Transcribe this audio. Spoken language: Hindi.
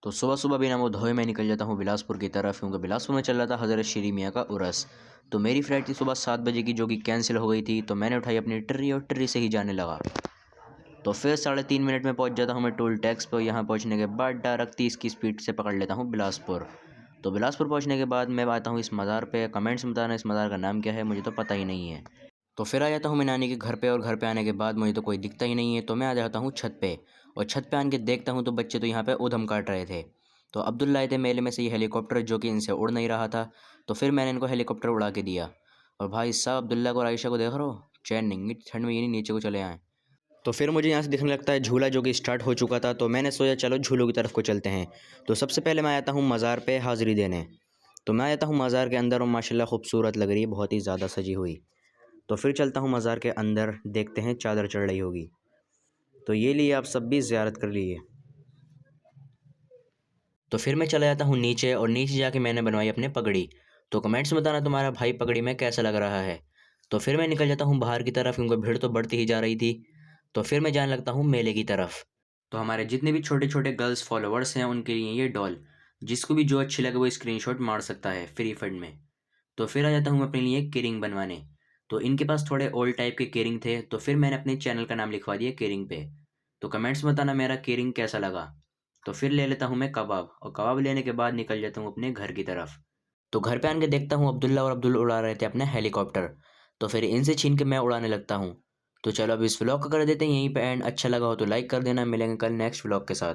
तो सुबह सुबह बिना मुँह धोए मैं निकल जाता हूँ बिलासपुर की तरफ, क्योंकि बिलासपुर में चल रहा था हज़रत श्री मियाँ का उरस। तो मेरी फ़्लाइट थी सुबह 7 बजे की, जो कि कैंसिल हो गई थी। तो मैंने उठाई अपनी ट्री और ट्री से ही जाने लगा। तो फिर 3.5 मिनट में पहुंच जाता हूँ मैं टोल टैक्स पर। यहाँ पहुंचने के बाद डायरेक्ट 30 की स्पीड से पकड़ लेता हूँ बिलासपुर। तो बिलासपुर पहुंचने के बाद मैं आता हूँ इस मज़ार पे। कमेंट्स में बताना इस मज़ार का नाम क्या है, मुझे तो पता ही नहीं है। तो फिर आ जाता हूँ मैं नानी के घर पे, और घर पे आने के बाद मुझे तो कोई दिखता ही नहीं है। तो मैं आ जाता हूँ छत पे, और छत पे आन के देखता हूँ तो बच्चे तो यहाँ पे ऊधम काट रहे थे। तो अब्दुल्ला आए थे मेले में से ये हेलीकॉप्टर, जो कि इनसे उड़ नहीं रहा था। तो फिर मैंने इनको हेलीकॉप्टर उड़ा के दिया। और भाई साहब, अब्दुल्ला को और आयशा को देख रहे हो, चैन नहीं, ठंड में ये नहीं नीचे को चले आए। तो फिर मुझे यहाँ से दिखने लगता है झूला, जो कि स्टार्ट हो चुका था। तो मैंने सोचा चलो झूलों की तरफ को चलते हैं। तो सबसे पहले मैं आता हूँ मज़ार पे हाज़िरी देने। तो मैं आता हूँ मज़ार के अंदर, और माशाल्लाह खूबसूरत लग रही है, बहुत ही ज़्यादा सजी हुई। तो फिर चलता हूँ मज़ार के अंदर, देखते हैं चादर चढ़ रही होगी। तो ये लिए आप सब भी ज़ियारत कर लीजिए। तो फिर मैं चला जाता हूँ नीचे, और नीचे जाके मैंने बनवाई अपने पगड़ी। तो कमेंट्स में बताना तुम्हारा भाई पगड़ी में कैसा लग रहा है। तो फिर मैं निकल जाता हूँ बाहर की तरफ, क्योंकि भीड़ तो बढ़ती ही जा रही थी। तो फिर मैं जाने लगता हूँ मेले की तरफ। तो हमारे जितने भी छोटे छोटे गर्ल्स फॉलोअर्स हैं, उनके लिए ये डॉल, जिसको भी जो अच्छी लगे वो स्क्रीनशॉट मार सकता है फ्री फंड में। तो फिर आ जाता हूँ मैं अपने लिए केरिंग बनवाने। तो इनके पास थोड़े ओल्ड टाइप के केरिंग थे, तो फिर मैंने अपने चैनल का नाम लिखवा दिया केरिंग पे। तो कमेंट्स में बताना मेरा केरिंग कैसा लगा। तो फिर ले लेता हूँ मैं कबाब, और कबाब लेने के बाद निकल जाता हूँ अपने घर की तरफ। तो घर पे आन के देखता हूँ अब्दुल्ला और अब्दुल उड़ा रहे थे अपने हेलीकॉप्टर। तो फिर इनसे छीन के मैं उड़ाने लगता हूँ। तो चलो अब इस व्लॉग को कर देते हैं यहीं पे एंड। अच्छा लगा हो तो लाइक कर देना। मिलेंगे कल नेक्स्ट व्लॉग के साथ।